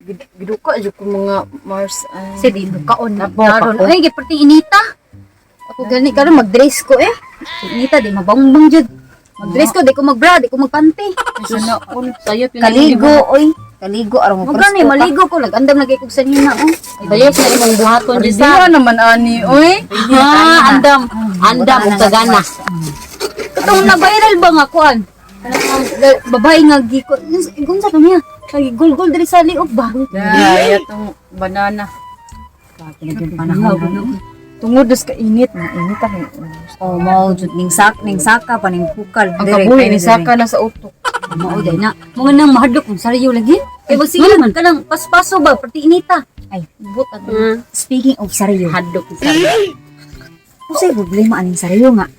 Giduka jud ko mga Mars. Si di kaon na Nabo, karon. ako. Ay giperti inita. Ako gani karon mag-dress ko eh. Si inita di mabangbang jud. Mag-dress ko di ko mag-bra, di ko magpanty. Sana sayop yun. Kaligo oy. Kaligo aron mo Magani presko. maligo ko nagandam lagi kog sa nina oh. Sayop na imong buhaton Di Jisa. naman ani oy. Ha, andam. Andam og kagana. Katong na viral ba nga kuan? Babae nga giko. Gunsa pa niya? Kay gol-gol diri sa liog ba? Ay atong banana. Tungod dos ka init na init ang. Oh, mao jud ning saka pa ning pukal. Ang kabuhi ni saka na sa utok. Mao day na. Mga nang mahadlok kung saryo lagi. Kay wag sige man kanang paspaso ba perti inita. Ay, but speaking of saryo. Hadlok sa. Usay problema aning saryo nga.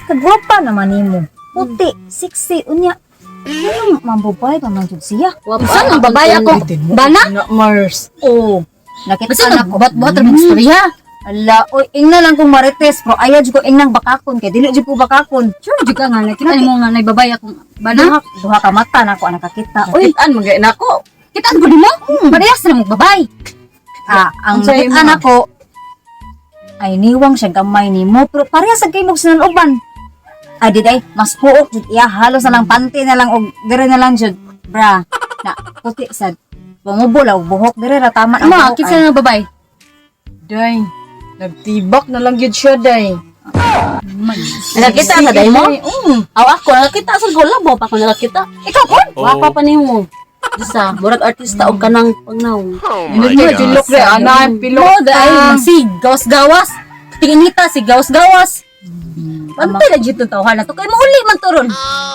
Kagwapa naman nimo. Puti, sexy unya. Ano mambabay pa man jud siya? Saan ang babae ako? Bana? Na Mars. Oh. Nakita Basta na ko. nagbuhat-buhat ra mong istorya. Ala, oy, ingna lang kong marites, pero ayaw jud ko ingnang bakakon kay dili jud ko bakakon. Sure jud ka nga nakita mo nga nay babae akong Bana, bana. duha ka mata na ko ang nakakita. Oy, Kitaan magay nako. kitaan ko nimo? Parehas na mo babay. Ang Unsay nakita mo? ko ay niwang siya gamay nimo, pero parehas sa kay mo sa uban. Ay di day, mas puok jud iya halos na lang panty na lang og dire na lang jud. Bra, na puti sad. Pangubol og buhok dire ra tama ang Ama, buhok, kitsa ay. na babae. Day. Nagtibak na lang gyud siya day. Nakita sa day mo? Oo. Aw ako nakita sa gola mo pa ko nakita. Ikaw ko? Wapa pa nimo. Jisa, murag artista og kanang pagnaw. Init mo julok re ana pilok. Mo dai si gawas-gawas. Tinginita si gawas-gawas. Pantay na jud tawhan na to kay mauli man turon.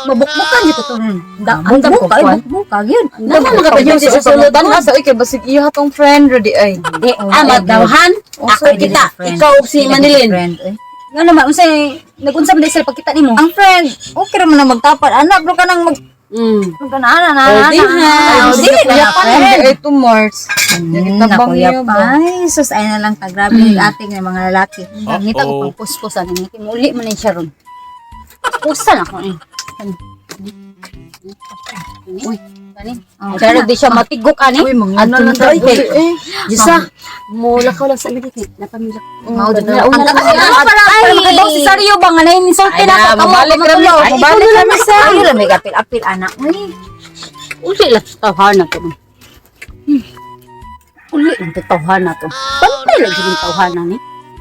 Mabukbukan jud to turon. Andam ko Buka, kwan. buka yun. Naman mga pa sa sulutan na sa ikay basig iya tong friend ready ay. Di, Amadawhan. Ako Dili kita. friend. Ikaw ug si Manilin. Nga naman, unsay nag-unsa man sa pagkita nimo? Ang friend, okay ra man na magtapat. Anak, bro ka nang mag ka na ana. Di ha. Dili Dili na na friend. Ay to Mars. Nakitabang Nakuya niya pa. ba? Ay, sus, ay na lang tagrabe ng ating mga lalaki. Nakita ko pang puspusan. Muli man ni siya ron. Pusan ako eh. Uy, kanin. Pero di siya matigok ani. Uy, mga ano lang Ay, tayo eh. Jisa, mula ka lang sa medikit. Napamilak. Mao din na. Ang Para makadaw si Saryo ba nga na insulti Ay na na, ako. mabalik kami. Mabalik kami sa. Ay, ra may kapil-apil anak. Uy. Uli lang sa tawhan na to. Uli lang sa tawhan na to. Bantay lagi ng tawhan na ni.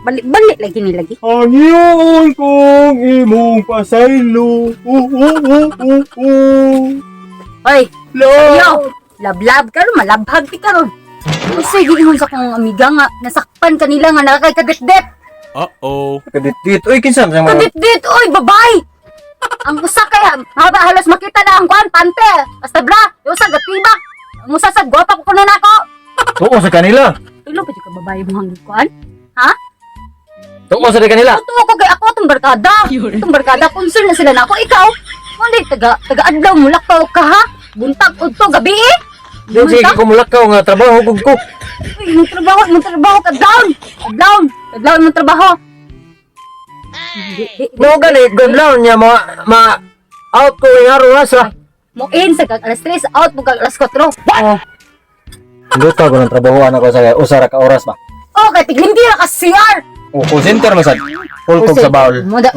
Balik-balik lagi ni lagi. Anyon kong imong pasaylo. Oy, Lo. yo. Lablab ka ron, malabhag ti ka ron. Kasi gihon sa kong amiga nga, nasakpan kanila nga nakakay kadit-dit. Uh-oh. Kadit-dit. Uy, kinsan sa mga... Kadit-dit, oy, babay! Ang usa kaya, halos makita na ang kuan, pante. Basta bra, yung usa gatibak. Ang usa sa gwapa ko kuno nako. Tuo sa kanila. Tulo pa di ka babae mo hanggang kuan? Ha? Tuo sa kanila. Tuwa ko kay ako itong barkada. Itong barkada, concern na sila na ako. Ikaw, hindi, taga-adlaw mo lakaw ka ha? Buntag o to, gabi eh. Diyan sige kumulakaw nga trabaho kog ko. Uy, mo trabaho ka down. Ka down mo trabaho. No gani gudlaw niya out ko yung araw sa. Mo in sa alas 3, out mo kag alas 4. Oh. Luto ko ng trabaho ako sa usara ka oras ba. Okay, tiglimpi na ka CR. O call center masad. Full kog sa bawl. Mo da.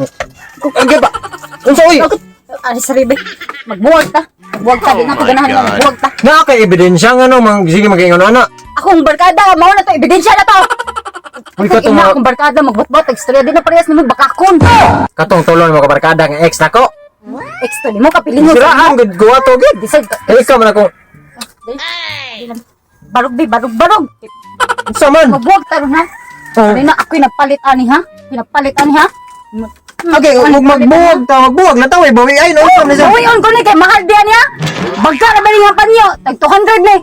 Agi ba? Unsa uy? Ay, sorry ba? Magbuwag ta. Magbuwag ta. Di na ako ganahan mo. Magbuwag ta. Na kay ebidensya nga no sige mag-ingon ana. Akong barkada, mao na to. Ebidensya na to. Uy Kasi katong ina mga akong barkada, magbot-bot. Ekstra din na parehas naman bakakon. katong tulon mo ka barkada nga ex nako. Ekstra ni mo, kapiling mo. Siraan gud ko ato gid. Decide. Kay ikaw man ako. Barog. Unsa man? Mabuwag ta ron ha. Ano na ako'y napalit ani ha? Pinapalit ani ha? Okay, ug magbuwag na taw bawi ay no. Uy, on ko ni kay mahal diyan niya. Bagka na ba niya panyo? Tag 200 ni.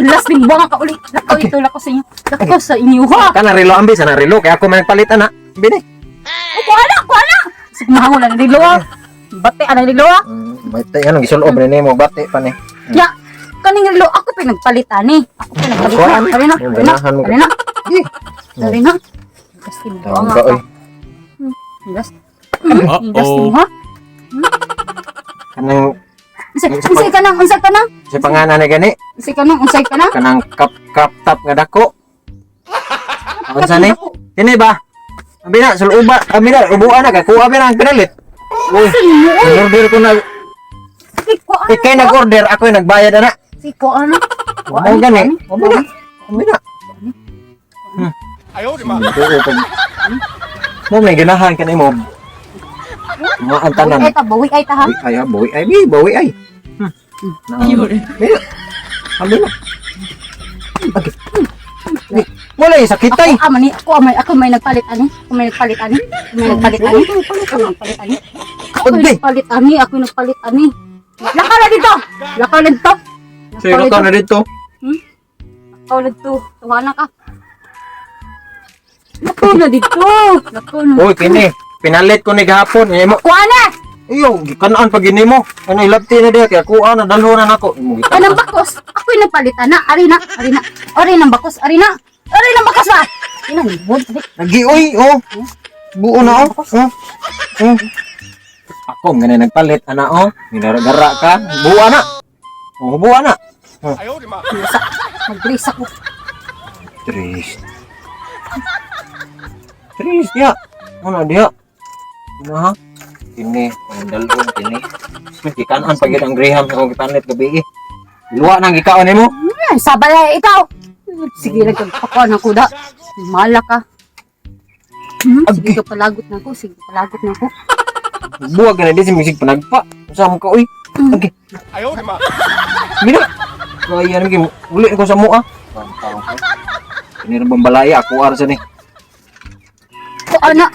Last din buwang ka uli. Lakaw ito lako sa inyo. Lakaw sa inyo ha. Kana relo ambi sana relo kay ako man palit ana. Bini. Kuha. Sige mahangon na nilo ha. Bate ana nilo ha. Bate ano gisulob ni mo bate pa ni. Ya. Kaning nilo ako pinagpalitan ni. Ako pinagpalitan. Kani na. Dali na. Kasi mo buwang Ka ka. oy. Gas. Gas Uh-oh. ha. Kanang Unsay ka na? Unsay ka na? Si panganan ni gani. Unsay ka na? Unsay ka na? Kanang crop top nga dako. Unsa ni? Kini ba? Abi na suluba, abi na ubuan na kuha abi na ang pinalit. Uy, order ko na. Ikay nag-order, ako yung nagbayad na. Si ko ano? Mo gani. Abi na. Ayaw di ma. Mo may ganahan ka ni mo. Mga antanan. Bawi ay ta ha. Bawi ay. Abi na. Wala yung sakit tay. Ako may nagpalit ani. Ako may nagpalit ani. Ako nagpalit ani. Lakaw na dito. Sino ka na dito? Lakaw na dito. Tuwana ka. Lakaw na dito. Uy, kini. Pinalit ko ni gahapon. Kuha na! Iyo, gikanaan pag gini mo. Ano, ilabti na diya. Kaya kuha na, dalho na nako. Anong bakos? Ako'y nagpalitan na. Ari ng bakos. Ari ng bakos ba? Inanibod. Nag-iuy, oh. Buo na, oh. Ako, ganyan nagpalit, ana, oh. Ginara-gara ka. Buo na. Oh, buo na. Mag-brace ako. Trist, ya. Ano, diya? Ano, ha? Kini, ang dalong, kini. Kikanaan pag yun ang Graham sa kong kipanlit gabi, eh. Luwa nang gikaon ni mo. Sabay ikaw. Sige, nagpapakaw ng kuda. Mala ka. Sige, palagot na ko. Buwag na din si Misig panagpa. Saan ka, uy? Okay. Ayaw, di ma. Mira. Kaya nang uli ko sa mua. Ini rin balaya ako ara sa ni. Ko ana.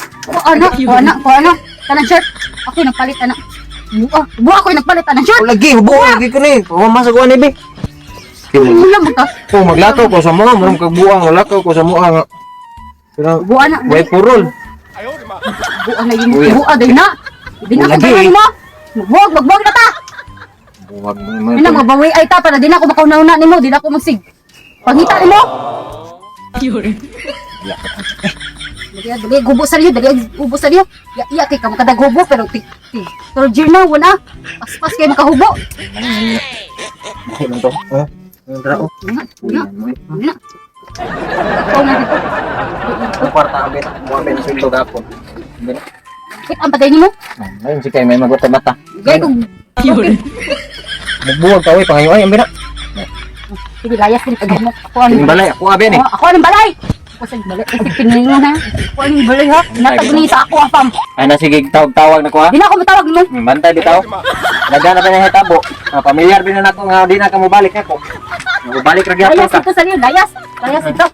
Kanang shirt. Ako nagpalit ana. Buwa ako nagpalit ana shirt. Lagi ko ni. Pumasok ko ni be. Wala mo ka. Maglato ko sa mua, maram kag buang, lakaw ko sa mua nga. Pero Buwa na. way purol. Buwa na yun. Buwa din na. Di na ko Lagi. gawin mo. Magbuwag na ta. Buwag Di na mabawi ay ta para di na ako makauna-una nimo. Di na ako magsig. Pangita nimo. Dali gubo sa riyo. Iya kay ka makadagubo pero third year na wala. Paspas kay makahubo. Ano to? Drao. Una. Ikaw na dito. Ang kwarta ang bin. Buwan bin sulto gapon. Kit ang patay nimo. Ayun si kay may maguta mata. Gay kung Magbuwag ka uy pangayo ay ambina. sige layas din pag mo. Yung balay ako abi ni. Ako ang balay. Ako sa balay. Kasi piningo na. Ako ang balay ha. Natagunita ako apam. Ay na sige tawag na ko ha. Di na ako matawag mo. Bantay bitaw. Nagana pa niya hitabo. Pamilyar din na nako nga di na ka mobalik ako. Mobalik ra gyapon Layas ka. ito sa riyo. Layas ito.